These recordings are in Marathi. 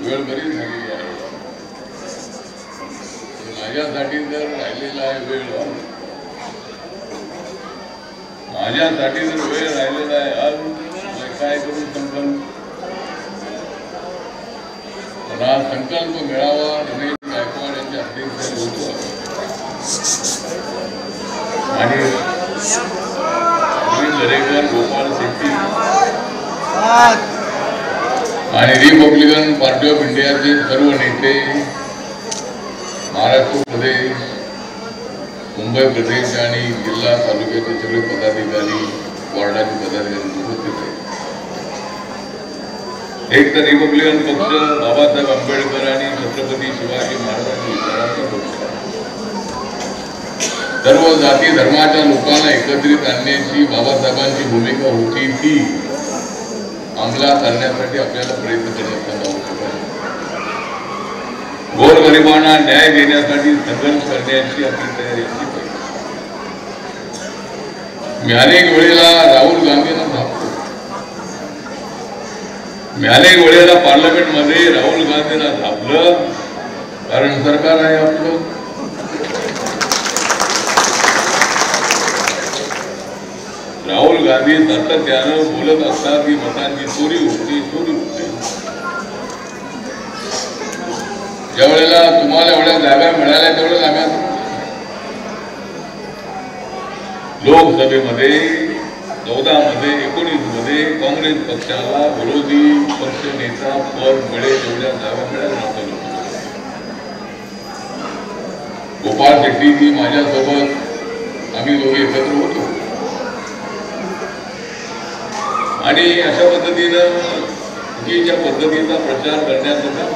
वेळ बरीच झालेली आहे. माझ्यासाठी जर राहिलेला आहे वेळ, माझ्यासाठी जर वेळ राहिलेला आहे, आज काय करू संकल्प, पण हा संकल्प मिळावा. रमेश गायकवाड यांच्या अध्यक्ष होतो आणि दरेकर, गोपाळ शेट्टी आणि रिपब्लिकन पार्टी ऑफ इंडियाचे सर्व नेते, महाराष्ट्र प्रदेश, मुंबई प्रदेश आणि जिल्हा तालुक्याचे सगळे पदाधिकारी, वॉर्डाचे पदाधिकारी उपस्थित आहेत. एक तर रिपब्लिकन पक्ष बाबासाहेब आंबेडकर आणि छत्रपती शिवाजी महाराजांच्या विचारांचा पक्ष आहे. सर्व जाती धर्माच्या लोकांना एकत्रित आणण्याची बाबासाहेबांची भूमिका होती, ती अंमलात आणण्यासाठी आपल्याला प्रयत्न करण्याचा आवश्यक आहे. गोरगरिबांना न्याय देण्यासाठी संघर्ष करण्याची आपली तयारी असली पाहिजे. मी अनेक वेळेला राहुल गांधींना थांबतो, मी अनेक वेळेला पार्लमेंटमध्ये राहुल गांधींना थांबलं, कारण सरकार आहे आपलं. राहुल गांधी सातत्यानं बोलत असतात की मतांची चोरी होती. ज्या वेळेला तुम्हाला एवढ्या जागा मिळाल्या त्यावेळेला आम्ही लोकसभेमध्ये 14 मध्ये 19 मध्ये काँग्रेस पक्षाला विरोधी पक्ष नेता पद मिळेल एवढ्या जागा मिळाल्या नव्हत्या. गोपाळ शेट्टीजी माझ्यासोबत आम्ही दोघे एकत्र होतो आणि अशा पद्धतीनं चुकीच्या पद्धतीचा प्रचार करण्याचं काम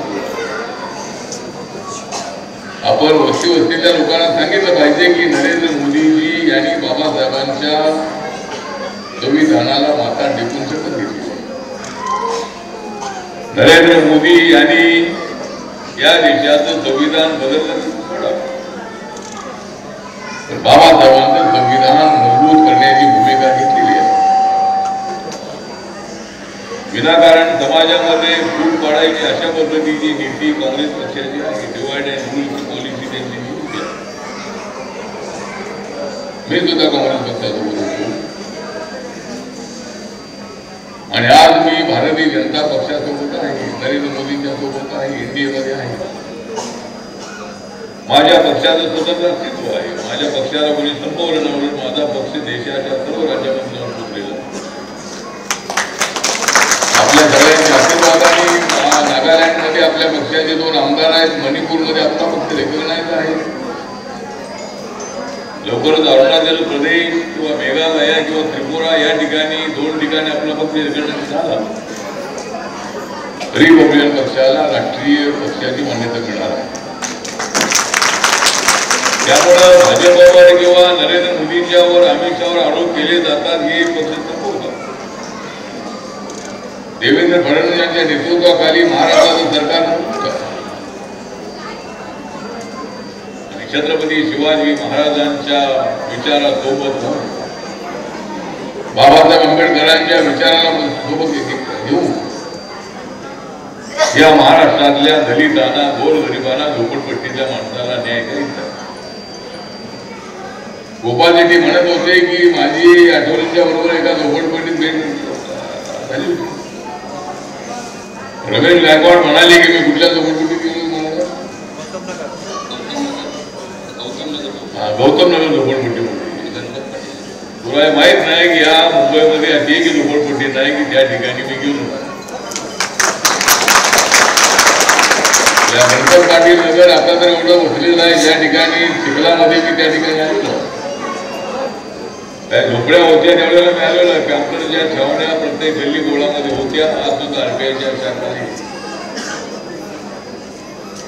आपण वस्तीच्या लोकांना सांगितलं पाहिजे की नरेंद्र मोदीजी यांनी बाबासाहेबांच्या संविधानाला माथा टेकून शपथ घेतली. नरेंद्र मोदी यांनी या देशाचं संविधान बदललं. बाबासाहेबांचं संविधान मजबूत करण्याची भूमिका घेतलेली आहे. विनाकारण समाजामध्ये फूट पाडायची अशा पद्धतीची नीती काँग्रेस पक्षाची आहे. डिवाइड अँड रूलची पॉलिसी त्यांची नीती आहे. मी सुद्धा काँग्रेस पक्षासोबत होतो आणि आज मी भारतीय जनता पक्षासोबत आहे, नरेंद्र मोदींच्या सोबत आहे, एनडीएमध्ये आहे. माझ्या पक्षाचं स्वतंत्र अस्तित्व आहे. माझ्या पक्षाला कोणी संपवलं नव्हतं. माझा पक्ष देशाच्या सर्व राज्यामध्ये जाऊन पोचलेला. आपल्या सगळ्यांच्या आशीर्वादाने नागालँडमध्ये आपल्या पक्षाचे 2 आमदार आहेत. मणिपूरमध्ये आपला पक्ष रेकॉग्नाइज आहे. लवकरच अरुणाचल प्रदेश किंवा मेघालय किंवा त्रिपुरा या ठिकाणी 2 ठिकाणी आपला पक्ष रेकॉग्नाइज झाला. रिपब्लिकन पक्षाला राष्ट्रीय पक्षाची मान्यता मिळणार आहे. त्यामुळे भाजपवर किंवा नरेंद्र मोदींच्यावर, अमित शहावर आरोप केले जातात हे पक्ष संपवतात. देवेंद्र फडणवीस यांच्या नेतृत्वाखाली महाराष्ट्राचं सरकार नव्हतं आणि छत्रपती शिवाजी महाराजांच्या विचारासोबत बाबासाहेब आंबेडकरांच्या विचाराला सोबत घेऊन या महाराष्ट्रातल्या दलितांना, गोरगरिबांना, झोपडपट्टीच्या माणसाला न्याय द्यायचा. गोपाळ शेट्टी म्हणत होते की माझी आठवणीच्या बरोबर एका झोपडपट्टीत भेट झाली होती. रमेश गायकवाड म्हणाले की मी कुठल्या झोपडपट्टीत गेलो म्हणाला, गौतम नगर झोपडपट्टी म्हणते. तुला माहित नाही की या मुंबईमध्ये अशी एक झोपडपट्टी नाही की त्या ठिकाणी मी गेलो. या गणपत पाटील नगर आता तर एवढं बसलेलं आहे, ज्या ठिकाणी चिखलामध्ये मी त्या ठिकाणी आलेलो. त्या झोपड्या होत्या त्यावेळेला मिळालेलं कॅम्प्टनच्या छावण्या प्रत्येक गल्ली गोळामध्ये होत्या. आज सुद्धा आरपीआयच्या शाखा आहेत.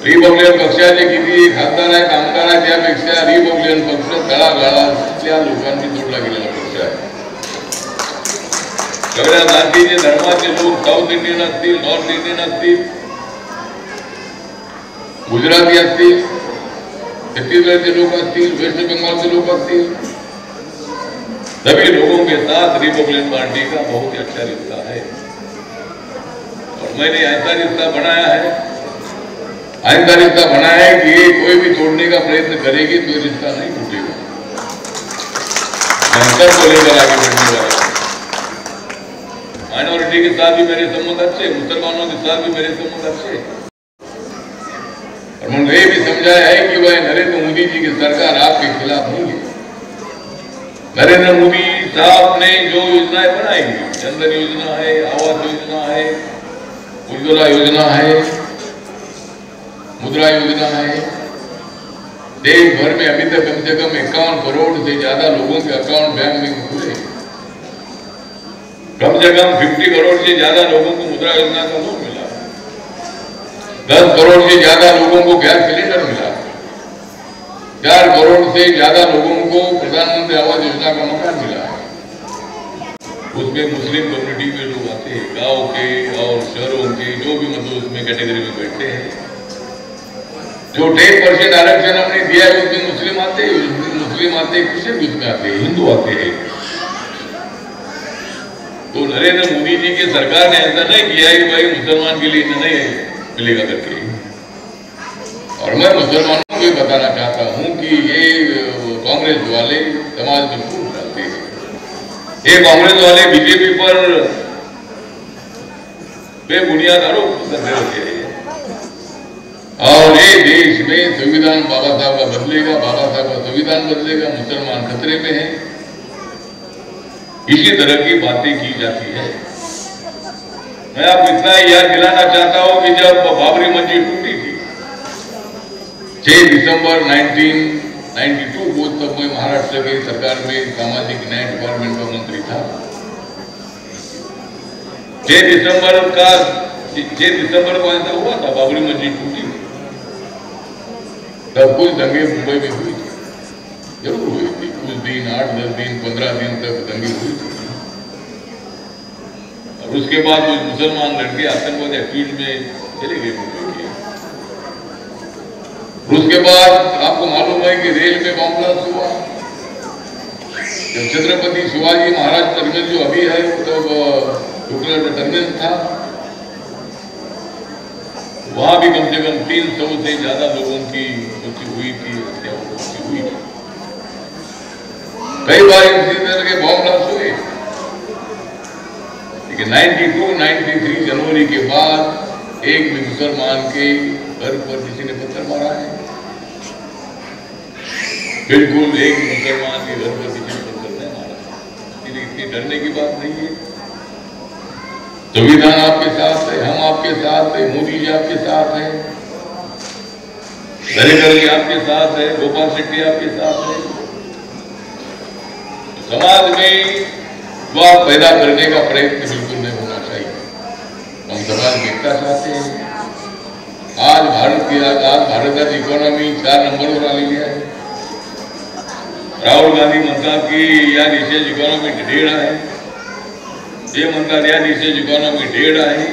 रिपब्लिकन पक्षाचे किती खासदार आहेत, आमदार आहेत, त्यापेक्षा रिपब्लिकन पक्ष तळागाळातल्या लोकांनी जोडला गेलेला पक्ष आहे. सगळ्या जातीचे, धर्माचे लोक, साऊथ इंडियन असतील, नॉर्थ इंडियन असतील, गुजराती असतील, छत्तीसगडचे लोक असतील, वेस्ट बेंगॉलचे लोक असतील, सभी लोगों के साथ रिपब्लिकन पार्टी का बहुत ही अच्छा रिश्ता है और मैंने ऐसा रिश्ता बनाया है, ऐसा रिश्ता बनाया है कि ये कोई भी तोड़ने का प्रयत्न करेगी तो ये रिश्ता नहीं टूटेगा। अंतर को लेकर आगे बढ़ने वाला, माइनॉरिटी के साथ भी मेरे संबंध अच्छे, मुसलमानों के साथ भी मेरे संबंध अच्छे। और मैंने ये भी समझाया है कि वह नरेंद्र मोदी जी की सरकार आपके खिलाफ नहीं है। नरेंद्र मोदी साहब ने जो योजनाएं बनाई, जनधन योजना है, आवास योजना है, उज्ज्वला योजना है, मुद्रा योजना है, देश भर में अभी तक कम से कम 51 करोड़ से ज्यादा लोगों के अकाउंट बैंक में खुले, कम से कम 50 करोड़ से ज्यादा लोगों को मुद्रा योजना का लोन मिला, 10 करोड़ से ज्यादा लोगों को गैस सिलेंडर मिला, 4 करोड़ से ज्यादा लोगों को प्रधानमंत्री आवास योजना का मकान मिला है। उसमें मुस्लिम कम्युनिटी के लोग आते हैं, गांव के और शहरों के, जो भी मतलब उसमें कैटेगरी में बैठते हैं। जो 10% आरक्षण हमने दिया है उसमें मुस्लिम आते हैं, क्रिश्चियन उसमें आते हैं, हिंदू आते हैं। तो नरेंद्र मोदी जी की सरकार ने ऐसा नहीं किया है कि भाई मुसलमान के लिए नहीं मिलेगा करके। और मैं मुसलमानों को बताना चाहता हूं कि ये कांग्रेस वाले समाज में फूट डालते हैं। ये कांग्रेस वाले बीजेपी पर बेबुनियाद आरोप कर रहे होते हैं और ये देश में संविधान बाबा साहब का बदलेगा, बाबा साहब का संविधान बदलेगा, मुसलमान खतरे में है, इसी तरह की बातें की जाती है। मैं आपको इतना ही याद दिलाना चाहता हूं कि जब बाबरी मस्जिद टूटी थी 6 दिसंबर 1992 को, तब मैं महाराष्ट्र की सरकार में सामाजिक न्याय डिपार्टमेंट का मंत्री था। 6 दिसंबर को ऐसा हुआ था, बाबरी मस्जिद टूटी, तब कुछ दंगे मुंबई में हुई थी, जरूर हुई थी, कुछ दिन 8-10 दिन 15 दिन तक दंगे हुई थी। और उसके बाद कुछ मुसलमान लड़के आतंकवादी एक्टिविटी में चले गए मुंबई के। उसके बाद आपको मालूम है कि रेल में बम ब्लास्ट हुआ। जब छत्रपति शिवाजी महाराज टर्मिनल जो अभी है वो तब टर्मिनल था, वहां भी कम से कम 300 से ज्यादा लोगों की मृत्यु हुई थी, हत्या हुई थी। कई बार इसी तरह के बम ब्लास्ट हुए, लेकिन 92-93 जनवरी के बाद एक भी मुसलमान के घर पर किसी ने पत्थर मारा है? बिल्कुल एक मुसलमान के घर पर किसी ने पत्थर नहीं मारा। इसलिए इतनी डरने की बात नहीं है। संविधान आपके साथ है, हम आपके साथ है, मोदी जी आपके साथ है, दरेकर जी आपके साथ है, गोपाल शेट्टी आपके साथ है। समाज में विवाद पैदा करने का प्रयत्न बिल्कुल नहीं होना चाहिए। हम समाज में एकता चाहते हैं। आज भारताची इकॉनॉमी 4 नंबरवर आलेली आहे। राहुल गांधी म्हणतात की या देशाची इकॉनॉमी ढेड आहे, ते म्हणतात या देशाची इकॉनॉमी ढेड आहे,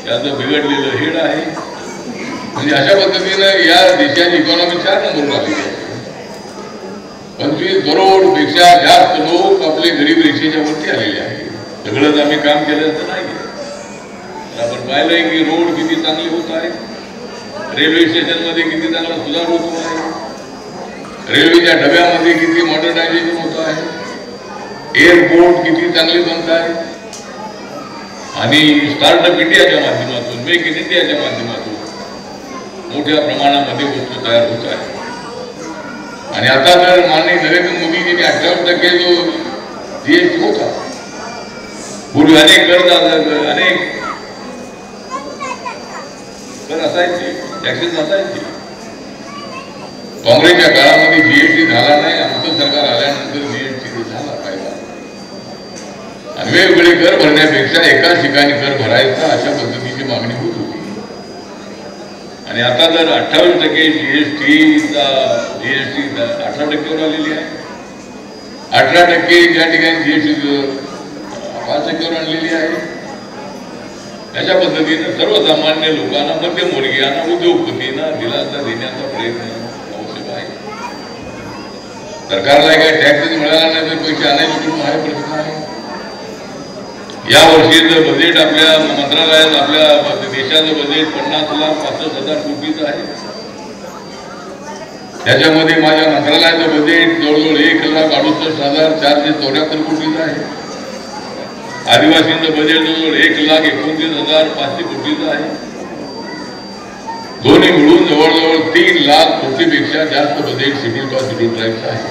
याचं बिघडलेलं हेड आहे। म्हणजे अशा पद्धतीने या देशाची इकॉनॉमी 4 नंबरवर आलेली आहे। 25 करोड पेक्षा जास्त लोक आपले गरीब रेषेच्या वरती आलेले आहेत। सगळंच आम्ही काम केलं असं नाही। आपण पाहिलंय की रोड किती चांगले होत आहेत, रेल्वे स्टेशन मध्ये किती चांगला सुधार होतो आहे, रेल्वेच्या डब्यामध्ये किती मॉडर्नायझेशन होत आहे, एअरपोर्ट किती चांगले बनत आहेत आणि स्टार्टअप इंडियाच्या माध्यमातून, मेक इन इंडियाच्या माध्यमातून मोठ्या प्रमाणामध्ये वस्तू तयार होत आहेत। आणि आता तर माननीय नरेंद्र मोदीजींनी 58% जो जीएसटी होता, पूर्वी अनेक कर असायचे, टॅक्सेस असायचे। काँग्रेसच्या काळामध्ये जीएसटी झाला नाही, आमचं सरकार आल्यानंतर जीएसटी झाला पाहिजे आणि वेगवेगळे कर भरण्यापेक्षा एकाच ठिकाणी कर भरायचा अशा पद्धतीची मागणी होत होती। आणि आता जर 28% जीएसटी 18%वर आलेली आहे। 18% ज्या ठिकाणी जीएसटी 5%वर आणलेली आहे। अशा पद्धतीने सर्वसामान्य लोकांना, मध्यमवर्गीयांना, उद्योगपतींना दिलासा देण्याचा प्रयत्न आवश्यक आहे। सरकारला काही टॅक्सच मिळाला नाही तर पैसे आणायचे कुठून हा प्रश्न आहे. या वर्षीचं बजेट आपल्या मंत्रालयात आपल्या देशाचं बजेट 50,65,000 कोटीचं आहे. त्याच्यामध्ये माझ्या मंत्रालयाचं बजेट जवळजवळ 1,68,474 कोटीचं आहे. आदिवासींचं बजेट जवळजवळ 1,29,500 कोटीचं आहे. दोन्ही मिळून जवळजवळ 3 लाख कोटीपेक्षा जास्त बजेट शेड्यूल कास्ट शेड्यूल ट्राईबचं आहे.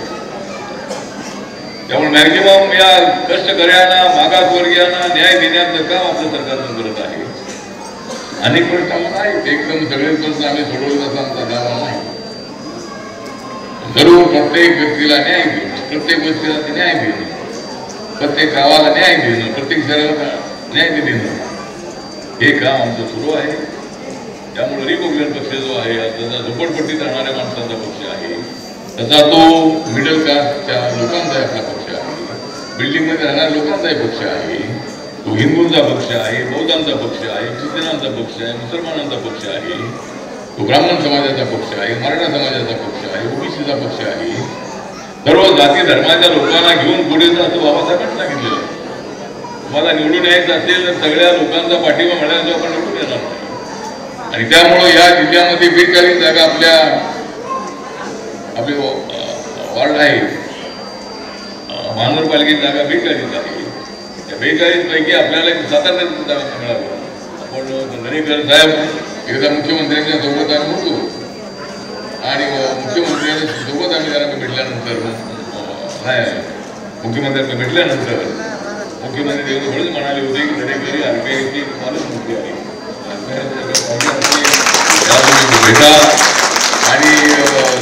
त्यामुळे मॅक्झिमम या कष्टकऱ्यांना मागासवर्गीयांना न्याय देण्याचं काम आपलं सरकारनं करत आहे. अनेक प्रश्न नाही एकदम सगळेच प्रश्न आम्ही सोडवले असा आमचा दावा नाही. जरूर प्रत्येक व्यक्तीला न्याय देणं, प्रत्येक व्यक्तीला न्याय देणं, प्रत्येक गावाला न्याय देणं, प्रत्येक शहराला न्याय देणं हे काम आमचं सुरू आहे. त्यामुळे रिपब्लिकन पक्ष जो आहे त्याचा झोपडपट्टीत राहणाऱ्या माणसांचा पक्ष आहे, तसा तो मिडल क्लासच्या लोकांचा आपला पक्ष आहे, बिल्डिंगमध्ये राहणाऱ्या लोकांचाही पक्ष आहे, तो हिंदूंचा पक्ष आहे, बौद्धांचा पक्ष आहे, ख्रिश्चनांचा पक्ष आहे, मुसलमानांचा पक्ष आहे, तो ब्राह्मण समाजाचा पक्ष आहे, मराठा समाजाचा पक्ष आहे, ओबीसीचा पक्ष आहे. सर्व जाती धर्माच्या लोकांना घेऊन पुढे असं बाबासाहेबांनी सांगितलेलं आहे. तुम्हाला निवडून यायचं असेल तर सगळ्या लोकांचा पाठिंबा मिळाल्याशिवाय आपण निवडून येणार नाही. आणि त्यामुळं या जिल्ह्यामध्ये 42 जागा आपली वॉर्ड आहे, महानगरपालिकेची जागा 42 आहे. त्या 42 पैकी आपल्याला 7-8 जागा मिळावी. आपण दरेकर साहेब एकदा मुख्यमंत्र्यांच्या सोबत आम्ही होतो आणि मुख्यमंत्र्यांच्या सोबत आम्ही जरा भेटल्यानंतर मुख्यमंत्र्यांना भेटल्यानंतर मुख्यमंत्री देवेंद्र फडणवीस म्हणाले होते की दरेकरी RBIची मालच मुख्य आहे, भेटा आणि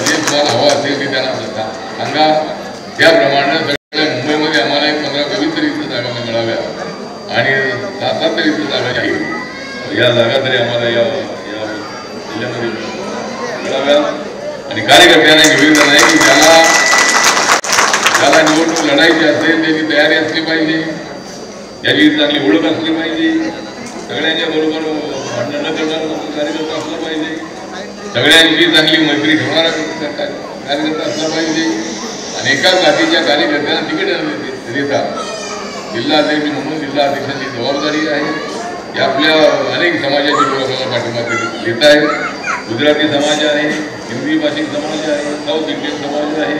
जे तुम्हाला हवं असेल ते त्यांना सांगा. त्याप्रमाणे सगळ्या मुंबईमध्ये आम्हाला 15-20 तरी जागा मिळाव्या आणि 7-8 तरी जागा आहे. या जागा तरी आम्हाला या जिल्ह्यामध्ये मिळाव्या. आणि कार्यकर्त्यांना निवेदन आहे की ज्याला निवडणूक लढायची असेल त्याची तयारी असली पाहिजे, त्याची चांगली ओळख असली पाहिजे, सगळ्यांच्या बरोबर भांडण न करणारा कार्यकर्ता असला पाहिजे, सगळ्यांची चांगली मैत्री ठेवणारा कार्यकर्ता असला पाहिजे. आणि एकाच जातीच्या कार्यकर्त्यांना तिकीट देतात. जिल्हाध्यक्ष म्हणून जिल्हा अध्यक्षांची जबाबदारी आहे. या आपल्या अनेक समाजाचे लोक आपल्याला पाठिंबा देत आहेत. गुजराती समाज आहे, हिंदी भाषिक समाज आहे, साऊथ इंडियन समाज आहे,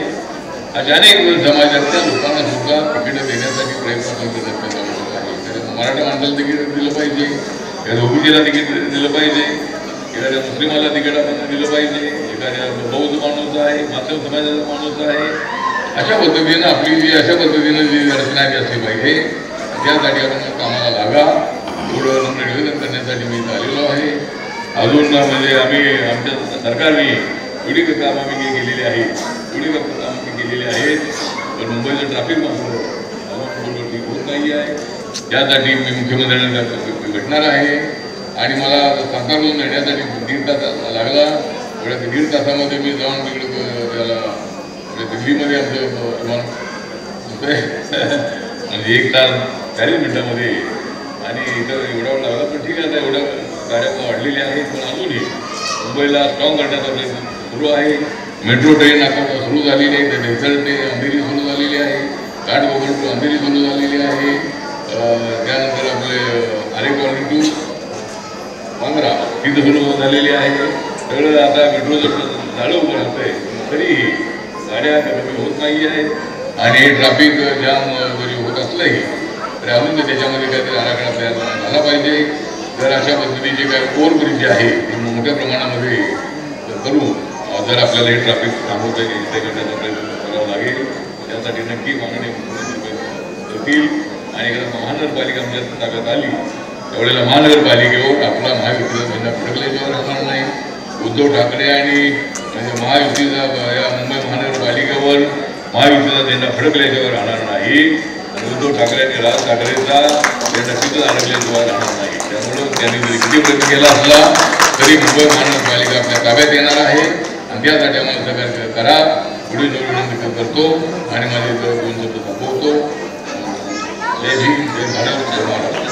अशा अनेक समाजातल्या लोकांना सुद्धा तिकीट देण्यासाठी प्रयत्न करत असतात. मराठा माणसाला तिकीट दिलं पाहिजे, एखाद्या ओबीसीला तिकीट दिलं पाहिजे, एखाद्या मुस्लिमाला तिकीट आपण दिलं पाहिजे, एखाद्या बौद्ध माणूस आहे, माधव समाजाचा माणूस आहे. अशा पद्धतीनं आपली जी रचना असली पाहिजे. त्यासाठी आपण कामाला लागा एवढं निवेदन करण्यासाठी मी इथं आलेलो आहे. अजून म्हणजे आम्ही आमच्या सरकारने एवढी काम आम्ही केलेली आहे, एवढी काम आम्ही केलेली आहेत. पण मुंबईचं ट्रॅफिक मात्र ठीक होत नाही आहे. त्यासाठी मी मुख्यमंत्र्यांना भेटणार आहे. आणि मला सातारहून येण्यासाठी 1.5 तास लागला. एवढ्या 1.5 तासामध्ये मी जाऊन तिकडे त्याला दिल्लीमध्ये आमचं विमान होतंय म्हणजे 1 तास 40 मिनिटामध्ये. आणि इथं एवढा वेळ लागला पण ठीक आहे. आता एवढ्या गाड्या वाढलेल्या आहेत पण अजूनही मुंबईला स्ट्रॉंग करण्याचा प्रयत्न सुरू आहे. मेट्रो ट्रेन आता सुरू झालेली आहे, डेसर ते अंधेरी सुरू झालेली आहे, घाटकोपर टू अंधेरी सुरू झालेली आहे. त्यानंतर आपले आरेकॉलनी टू बांद्रा तिथं सुरू झालेली आहे. सगळं आता मेट्रोचं झाडं उभं राहतंय तरीही गाड्या कमी होत नाही आहेत. आणि ट्रॅफिक जाम जरी होत असलंही तरी अजून त्याच्यामध्ये काहीतरी आराखडा तयार झाला पाहिजे. जर अशा पद्धतीचे काही ओव्हरब्रिज आहे ते मोठ्या प्रमाणामध्ये करून जर आपल्याला हे ट्रॅफिक थांबवता येईल त्याचा प्रयत्न करावा लागेल. त्यासाठी नक्की माननीय मुख्यमंत्री करतील. आणि एकदा महानगरपालिका आमच्या ताब्यात आली त्यावेळेला महानगरपालिकेवर आपला महायुतीचा झेंडा फडकल्याशिवाय राहणार नाही. उद्धव ठाकरे आणि म्हणजे महायुतीचा या मुंबई महानगरपालिकेवर महायुतीचा झेंडा फडकल्याशिवाय राहणार नाही. उद्धव ठाकरे आणि राज ठाकरेचा झेंडा तिथं अडकल्याशिवाय राहणार नाही. त्यामुळं त्यांनी जरी किती प्रयत्न केला असला तरी मुंबई महानगरपालिका आपल्या ताब्यात येणार आहे. आणि त्यासाठी आम्हाला सहकार्य करा. पुढे विनंती करतो आणि माझे 2 शब्द संपवतो. जय भीम, जय भारत, जय महाराष्ट्र.